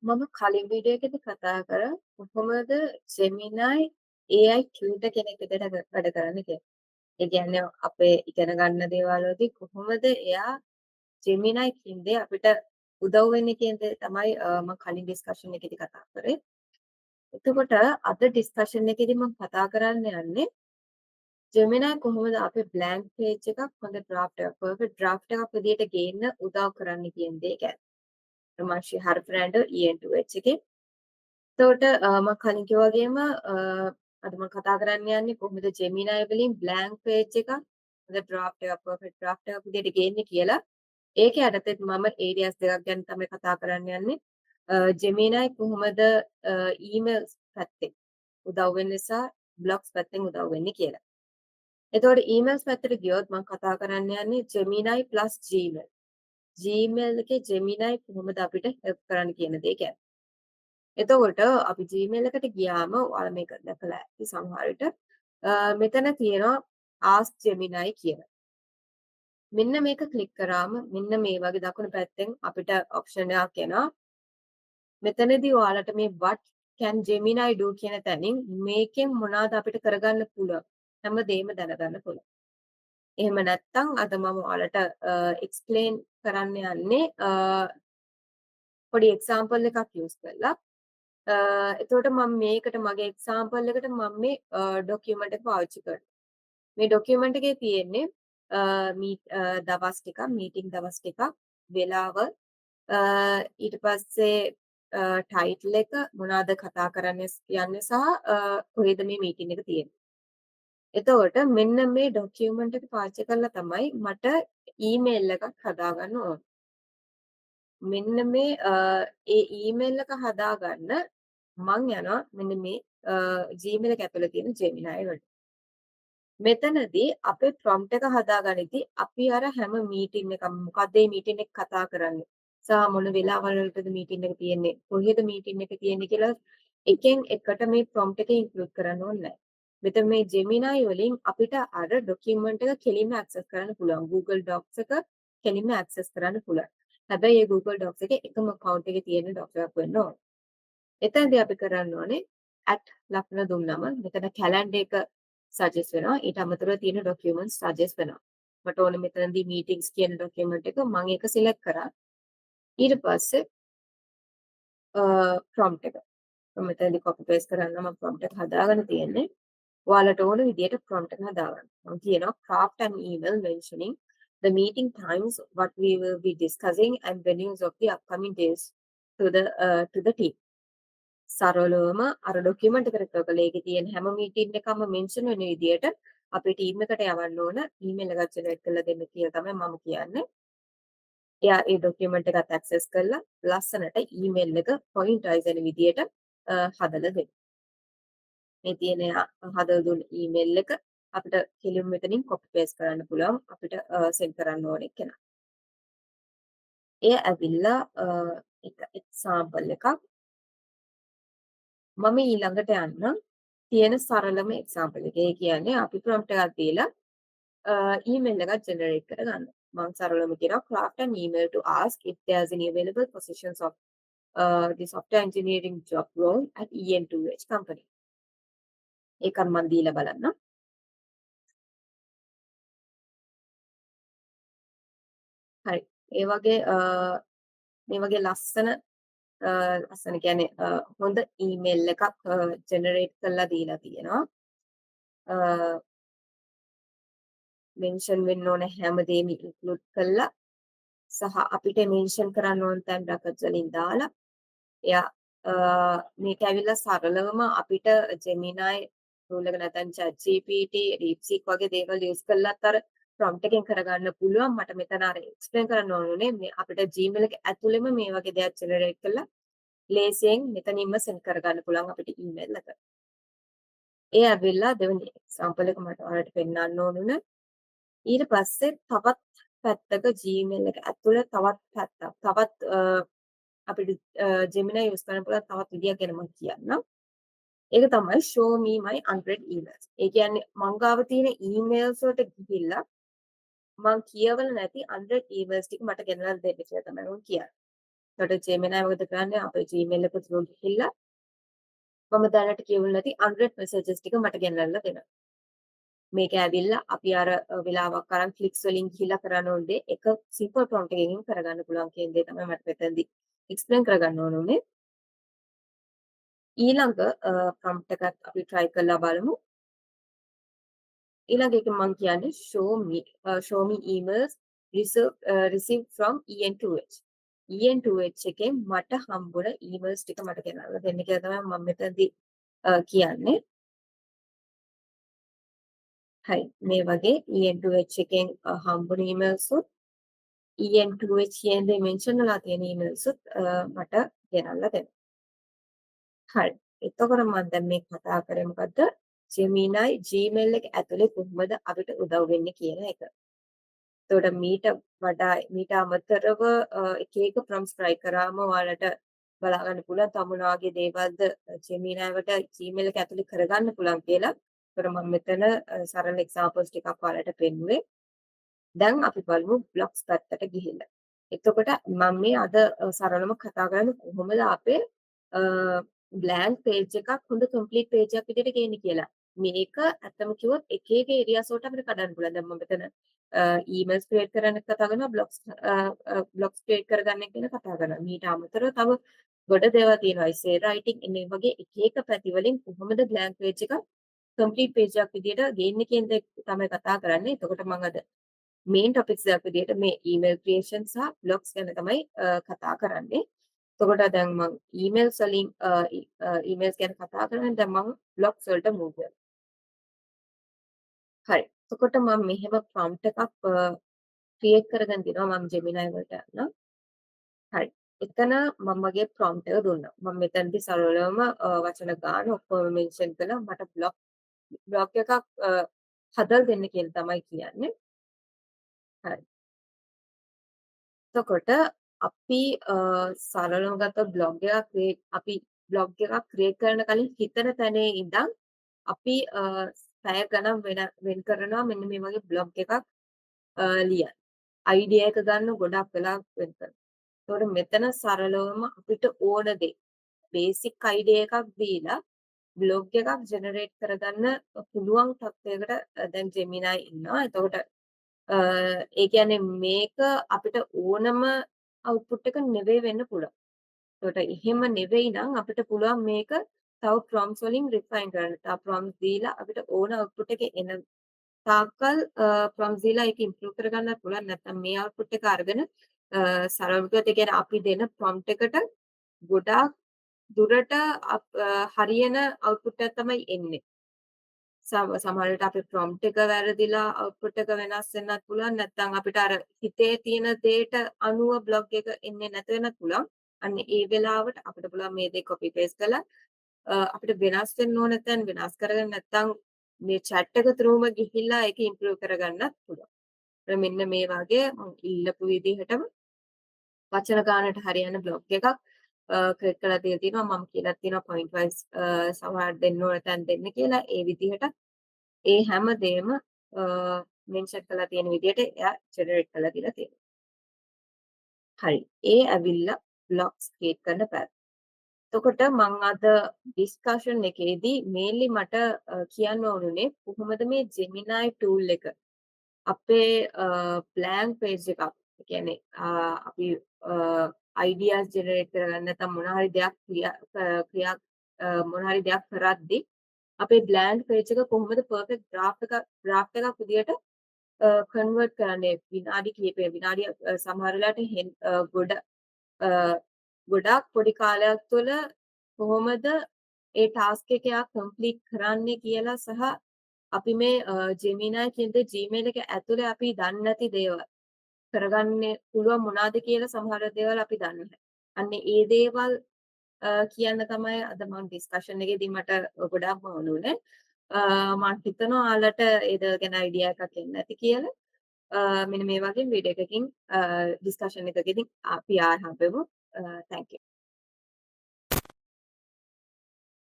මම කලින් වීඩියෝ එකේදී කතා කරා කොහොමද Gemini AI tutor කෙනෙක් විදිහට වැඩ කරන්නේ කියලා. ඒ කියන්නේ අපේ ඉගෙන ගන්න දේවල් වලදී කොහොමද එයා Gemini කින්දේ අපිට උදව් වෙන්නේ කියන දේ තමයි මම කලින් ඩිස්කෂන් එකේදී කතා කරේ. එතකොට අද ඩිස්කෂන් එකේදී මම කතා කරන්න යන්නේ Gemini කොහොමද අපේ blank page එකක් හොඳ draft එකක් perfect draft එකක් විදිහට ගේන්න උදව් කරන්නේ කියන දේ ගැන. මම ශිහාර ෆර්නැන්ඩෝ EN2H එකේ එතකොට මම කලින් කිව්වා වගේම අද මම කතා කරන්න යන්නේ කොහොමද Gemini වලින් blank page එකක් හොඳ draft එකක් perfect draft එකක් විදිහට ගේන්නේ කියලා. ඒකේ යටතේ මම areas දෙකක් ගැන තමයි කතා කරන්න යන්නේ. Gemini කොහොමද emails පැත්තෙන් උදව් වෙන්නේ සහ blogs පැත්තෙන් උදව් වෙන්නේ කියලා. එතකොට emails පැත්තට ගියොත් මම කතා කරන්න යන්නේ Gemini plus Gmail. Gmail එකේ Gemini කොහොමද අපිට help කරන්න කියන දේ ගැන. එතකොට අපි Gmail එකට ගියාම ඔයාලා මේක දැකලා ඇති සමහර විට මෙතන තියෙනවා Ask Gemini කියලා. මෙන්න මේක ක්ලික් කරාම මෙන්න මේ වගේ දකුණු පැත්තෙන් අපිට ඔප්ෂන් එකක් එනවා. මෙතනදී ඔයාලට මේ what can Gemini do කියන තැනින් මේකෙන් මොනවාද අපිට කරගන්න පුළුවන් හැමදේම දැනගන්න පුළුවන්. එහෙම නැත්නම් අද මම ඔයාලට explain කරන්න යන්නේ පොඩි example එකක් use කරලා එතකොට මම මේකට මගේ එක්සාම්පල් එකට මම මේ ડોකියුමන්ට් එක පාවිච්චි කරනවා. මේ ડોකියුමන්ට් එකේ තියෙන්නේ දවස් ටිකක් මීටින් දවස් ටිකක් වෙලාව ඊට පස්සේ ටයිටල් එක මොනවාද කතා කරන්නේ කියන්නේ සහ කොහෙද මේ මීටින් එක තියෙන්නේ. එතකොට මෙන්න මේ ડોකියුමන්ට් එක පාවිච්චි කරලා තමයි මට ඊමේල් එකක් හදාගන්න ඕන. මෙන්න මේ ඒ ඊමේල් එක හදාගන්න මං යනවා මෙන්න මේ Gmail එක ඇතුලේ තියෙන Gemini වලට. මෙතනදී අපේ prompt එක හදාගනිද්දී අපි අර හැම මීටින් එකම මොකද්ද මේ මීටින් එක කතා කරන්නේ සහ මොන වෙලාවල් වලටද මීටින් එක තියෙන්නේ කොහෙද මීටින් එක තියෙන්නේ කියලා එකෙන් එකට මේ prompt එක include කරන්න ඕනේ නැහැ. මෙතන මේ Gemini වලින් අපිට අර document එක කෙලින්ම access කරන්න පුළුවන්. Google Docs එක කෙලින්ම access කරන්න පුළුවන්. හැබැයි මේ Google Docs එකේ එකම account එකේ තියෙන doc එකක් වෙන්න ඕනේ. එතනදී අපි කරන්න ඕනේ ලකුණ දුන්නම මෙතන කැලෙන්ඩර් එක සජෙස්ට් වෙනවා. ඊට අමතරව තියෙන ડોකියුමන්ට්ස් සජෙස්ට් වෙනවා. මට ඕනේ මෙතනදී මීටින්ග්ස් කියන ડોකියුමන්ට් එක මම ඒක සිලෙක්ට් කරා. ඊට පස්සේ prompt එක. මම මෙතනදී copy paste කරන්න මම prompt එක හදාගෙන තියෙන්නේ. ඔයාලට ඕන විදියට prompt එක හදාගන්න. මම කියනවා craft an email mentioning the meeting times what we will be discussing and venues of the upcoming days to the team. සරලවම අර ડોකියුමන්ට් එකට කළා ඒකේ තියෙන හැම මීටින් එකම මෙන්ෂන් වෙන විදියට අපේ ටීම් එකට යවන්න ඕන ඊමේල් එකක් ජෙනරේට් කරලා දෙන්න කියලා තමයි මම කියන්නේ. එයා ඒ ડોකියුමන්ට් එකත් ඇක්සස් කරලා ලස්සනට ඊමේල් එක පොයින්ටයිස් වෙන විදියට හදලා දෙන්න. මේ තියෙන හදලා දුන්න ඊමේල් එක අපිට කෙලින්ම මෙතනින් කොපි පේස්ට් කරන්න පුළුවන් අපිට සෙන්ඩ් කරන්න ඕනේ කෙනා. එය ඇවිල්ලා එක එක්සැම්පල් එකක් මම ඊළඟට යන්නම් තියෙන සරලම එක්සැම්පල් එක. ඒ කියන්නේ අපි prompt එකක් දීලා email එකක් generate කරගන්න. මම සරලවම කියනවා craft an email to ask if there's any available positions of the software engineering job role at EN2H company. ඒක මම දීලා බලන්න. හරි. ඒ වගේ මේ වගේ ලස්සන කියන්නේ හොඳ ඊමේල් එකක් ජෙනරේට් කරලා දීලා තියෙනවා. මෙන්ෂන් වෙන්න ඕන හැමදේම ඉන්ක්ලූඩ් කරලා සහ අපිට මෙන්ෂන් කරන්න ඕන තැන් බ්‍රැකට්ස් වලින් දාලා එයා මේක ඇවිල්ලා සරලවම අපිට Gemini tool එක නැත්නම් ChatGPT, DeepSeek වගේ දේවල් යූස් කරලත් අර prompt එකෙන් කරගන්න පුළුවන්. මට මෙතන අර එක්ස්ප්ලেইন කරන්න ඕනේ මේ අපිට Gmail එක ඇතුළෙම මේ වගේ දෙයක් ජෙනරේට් කරලා ලේසියෙන් මෙතනින්ම send කරගන්න පුළුවන් අපිට email එක. ඒ ඇවිල්ලා දෙවෙනි example එක මට ඔයාලට පෙන්නන්න ඕනුනේ. ඊට පස්සේ තවත් පැත්තක Gmail එක ඇතුළේ තවත් පැත්තක් තවත් අපිට Gemini use කරන්න පුළුවන් තවත් විදියක් ගැන මම කියන්නම්. ඒක තමයි show me my unread emails. ඒ කියන්නේ මං ගාව තියෙන emails වලට ගිහිල්ලා මං කියවල නැති unread emails ටික මට ගෙනල්ලා දෙන්න කියලා තමයි මම කියන්නේ. එතකොට Gemini මොකද කරන්නේ අපේ Gmail එක through ගිහිල්ලා මම දැනට කියවල නැති 100 messages ටික මට ගෙනල්ලා දෙනවා. මේක ඇවිල්ලා අපි අර වෙලාවක් අරන් ක්ලික්ස් වලින් ගිහිල්ලා කරන්න ඕන දේ එක සිම්පල් ප්‍රොම්ප්ට් එකකින් කරගන්න පුළුවන් කියන දේ තමයි මට මෙතනදී එක්ස්ප්ලেইন කරගන්න ඕන උනේ. ඊළඟ ප්‍රොම්ප්ට් එකත් අපි try කරලා බලමු. ඊළඟ එක මම කියන්නේ show me emails received from EN2H. EN2H එකෙන් මට හම්බුන emails ටික මට ගෙනල්ලා දෙන්න කියලා තමයි මම මෙතනදී කියන්නේ. හරි මේ වගේ EN2H එකෙන් හම්බුන emails උත් EN2H කියන දේ මෙන්ෂන් වෙලා තියෙන emails උත් මට ගෙනල්ලා දෙන්න. හරි. එතකොට මම දැන් මේ කතා කරේ මොකද්ද? Gemini Gmail එක ඇතුලේ කොහොමද අපිට උදව් වෙන්නේ කියන එක. එතකොට මීට අමතරව එක එක prompts try කරාම ඔයාලට බලා ගන්න පුළුවන් තමුනාගේ දේවල්ද Gemini වට Gmail එක ඇතුලේ කරගන්න පුළුවන් කියලා. ඒතර මම මෙතන සරල examples ටිකක් ඔයාලට පෙන්නුවේ. දැන් අපි බලමු blocks පැත්තට ගිහිල්ලා. එතකොට මම මේ අද සරලව කතා කරන්නේ කොහොමද අපේ blank page එකක් හොඳ complete page එකක් විදිහට ගේන්නේ කියලා. මේක ඇත්තම කිව්වොත් එක එක areas වලට අපිට කඩන්න පුළුවන්. දැන් මම මෙතන emails create කරන්න කතා කරනවා blogs create කරගන්න එක ගැන කතා කරනවා. මීට අමතරව තව ගොඩ දේවල් තියෙනවා. essay writing එන්නේ වගේ එක එක පැති වලින් කොහොමද blank page එක complete page එකක් විදිහට ගේන්නේ කියන දේ තමයි කතා කරන්නේ. එතකොට මම අද main topics එකක් විදිහට මේ email creation සහ blogs ගැන තමයි කතා කරන්නේ. එතකොට දැන් මම emails වලින් emails ගැන කතා කරන්නේ දැන් මම blogs වලට move වෙනවා. හරි. එතකොට මම මෙහෙම prompt එකක් ක්‍රියේට් කරගෙන දෙනවා මම Gemini වලට යන්න. හරි. එතන මම මගේ prompt එක දුන්නා. මම මෙතනදී සරලවම වචන ගාන ඔක්කොම මෙන්ෂන් කළා. මට බ්ලොග් එකක් හදලා දෙන්න කියලා තමයි කියන්නේ. හරි. එතකොට අපි සරලව ගත්ත බ්ලොග් එකක් ක්‍රියේට් කරන කලින් හිතන තැනේ ඉඳන් අපි පැය ගණන් වෙන් කරනවා මෙන්න මේ වගේ බ්ලොග් එකක් ලියන්න. අයිඩියා එක ගන්න ගොඩක් වෙලා වෙන් කරනවා. ඒතකොට මෙතන සරලවම අපිට ඕන දේ බේසික් අයිඩියා එකක් දීලා බ්ලොග් එකක් ජෙනරේට් කරගන්න පුළුවන් තත්ත්වයකට දැන් Gemini ඉන්නවා. එතකොට ඒ කියන්නේ මේක අපිට ඕනම අවුට්පුට් එක නෙවෙයි වෙන්න පුළුවන්. ඒකට එහෙම නෙවෙයි නම් අපිට පුළුවන් මේක තව prompts වලින් refine කරන්න. තව prompts දීලා අපිට ඕන output එක එන තාක්කල් prompts දීලා ඒක improve කරගන්නත් පුළුවන්. නැත්නම් මේ output එක අරගෙන සරලව කිව්වොත් ඒ කියන්නේ අපි දෙන prompt එකට ගොඩාක් දුරට හරියන output එකක් තමයි එන්නේ. සමහර විට අපේ prompt එක වැරදිලා output එක වෙනස් වෙන්නත් පුළුවන්. නැත්නම් අපිට අර හිතේ තියෙන දේට අනුව blog එක එන්නේ නැත වෙන්නත් පුළුවන්. අන්න ඒ වෙලාවට අපිට පුළුවන් මේ දේ copy paste කරලා අපිට වෙනස් වෙන්න ඕන තැන් වෙනස් කරගෙන නැත්නම් මේ chat එක throughම ගිහිල්ලා ඒක improve කරගන්නත් පුළුවන්. මෙන්න මේ වගේ මම ඉල්ලපු විදිහටම වචන ගානට හරියන blog එකක් ක්‍රියේට් කරලා දීලා තියෙනවා. මම කියලා තියෙනවා point wise සමහරට දෙන්න ඕන තැන් දෙන්න කියලා. ඒ විදිහට ඒ හැම දෙයක්ම මෙන්ෂන් කරලා තියෙන විදිහට එයා ජෙනරේට් කරලා දීලා තියෙනවා. හරි. ඒ ඇවිල්ලා බ්ලොග්ස් ක්‍රියේට් කරන පැත්ත. එතකොට මම අද ඩිස්කෂන් එකේදී මේන්ලි මට කියන්න ඕනුනේ කොහොමද මේ Gemini tool එක අපේ blank page එකක් ඒ කියන්නේ අපි ideas generate කරගන්න නැත්නම් මොන හරි දෙයක් මොන හරි දෙයක් කරද්දී අපේ blank page එක කොහොමද perfect draft එකක් විදියට කන්වර්ට් කරන්නේ විනාඩි කිහිපයක් විනාඩිය සමහර වෙලාවට ගොඩාක් පොඩි කාලයක් තුළ කොහොමද ඒ ටාස්ක් එක යා කම්ප්ලීට් කරන්නේ කියලා සහ අපි මේ Gemini කියන Gmail එක ඇතුලේ අපි දන්නේ නැති දේවල් කරගන්න පුළුවන් මොනවාද කියලා සමහර දේවල් අපි දන්නේ නැහැ. අන්න ඒ දේවල් කියන්න තමයි අද මම ඩිස්කෂන් එකේදී මට ගොඩාක්ම ඕනුනේ. මම හිතනවා ඔයාලට ඒක ගැන අයිඩියා එකක් එන්න ඇති කියලා. මෙන්න මේ වගේ වීඩියෝ එකකින් ඩිස්කෂන් එකකදී අපි ආයෙ හම්බෙමු. thank you.